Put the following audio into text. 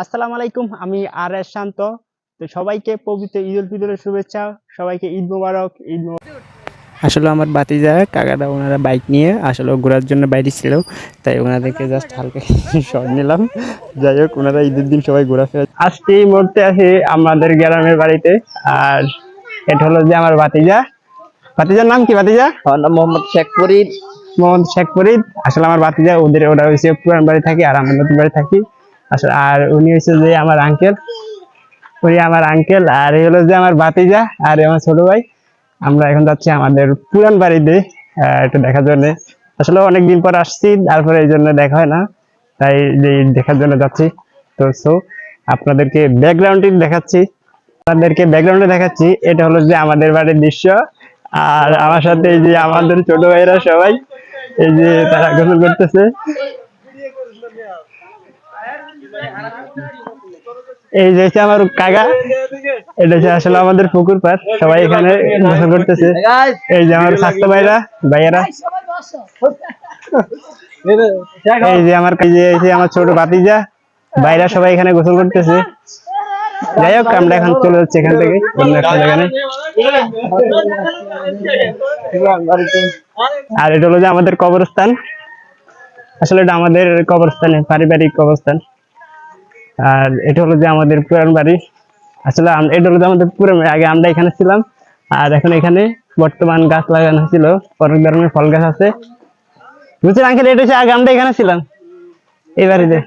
আসসালামু আলাইকুম, আমি আর এস শান্ত। তো সবাইকে পবিত্র ঈদ উল ফিতরের শুভেচ্ছা। সবাইকে ঈদ মোবারক। আসলে আমার ভাতিজা কাকারা ওনারা বাইক নিয়ে আসলে ঘোরার জন্য বাইরে ছিল, তাই ওনাদেরকে জাস্ট হালকা শট নিলাম। যাই হোক, ওনারা ঈদের দিন সবাই ঘোরাফেরা। আজকে এই মুহূর্তে আছি আমাদের গ্রামের বাড়িতে। আর এটা হলো যে আমার ভাতিজা। ভাতিজার নাম কি? ভাতিজা আমার নাম মোহাম্মদ শেখ ফরিদ। মোহাম্মদ শেখ ফরিদ। আসলে আমার ভাতিজা, ওরা হচ্ছে পুরান বাড়ি থাকি আর আমরা নতুন বাড়ি থাকি। আসলে আর উনি হচ্ছে যে আমার আঙ্কেল। উনি আমার আঙ্কেল আর এই হলো যে আমার ভাতিজা আর আমার ছোট ভাই। আমরা এখন যাচ্ছি আমাদের পুরান বাড়িতে একটু দেখার জন্য। আসলে অনেকদিন পর আসছি, তারপরে এই জন্য দেখা হয় না, তাই দেখার জন্য যাচ্ছি। তো আপনাদেরকে ব্যাকগ্রাউন্ডে দেখাচ্ছি। এটা হলো যে আমাদের বাড়ির দৃশ্য। আর আমার সাথে এই যে আমাদের ছোট ভাইরা সবাই, এই যে তারা গোসল করতেছে। এই যে হচ্ছে আমার কাকা। এটা হচ্ছে আসলে আমাদের পুকুর পাড়, সবাই এখানে গোসল করতেছে। এই যে আমার স্বাস্থ্য ভাইয়ারা। এই যে আমার ছোট ভাতিজা ভাইরা সবাই এখানে গোসল করতেছে। যাই হোক, আমরা এখন চলে যাচ্ছি এখান থেকে অন্য একটা জায়গায়। আর এটা হলো যে আমাদের কবরস্থান। আসলে এটা আমাদের কবরস্থানে পারিবারিক কবরস্থান। আর এটা হলো যে আমাদের পুরান বাড়ি। আসলে এটা হলো যে আমাদের পুরান বাড়ি। আগে আমরা এখানে ছিলাম, আর এখন এখানে বর্তমান গাছ লাগানো ছিল, অনেক ধরনের ফল গাছ আছে। বুঝছেন আঙ্কেল? এটা হচ্ছে আগে আমরা এখানে ছিলাম এই বাড়িতে।